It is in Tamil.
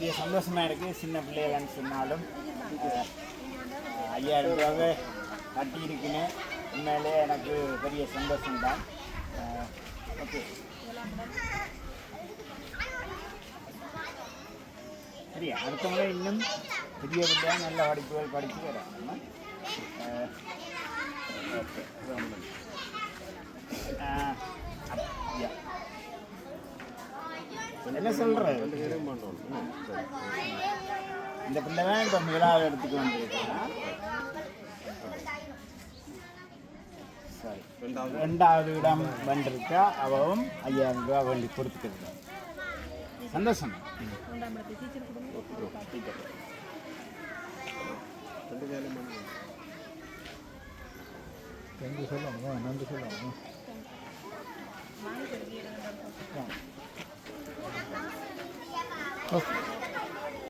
சந்தோஷமாக இருக்குது. சின்ன பிள்ளைகள்னு சொன்னாலும் 5000 ரூபாவை கட்டி இருக்குன்னு உண்மையிலே எனக்கு பெரிய சந்தோஷம் தான். ஓகே, சரியா, அடுத்த முறை இன்னும் பெரிய பிள்ளையாக நல்ல படிப்புகள் படித்து வராங்க. ஓகே, என்ன சொல்ற? இந்த பிள்ளை தான் இப்போ முதலாவது இடத்துக்கு வந்துருக்கேன். சரி, ரெண்டாவது இடம் வந்திருக்கா. அவவும் 5000 ரூபா வேண்டி கொடுத்துக்கிட்டு சந்தோஷம். நன்றி சொல்லணும், நன்றி சொல்லணும். ஓகே.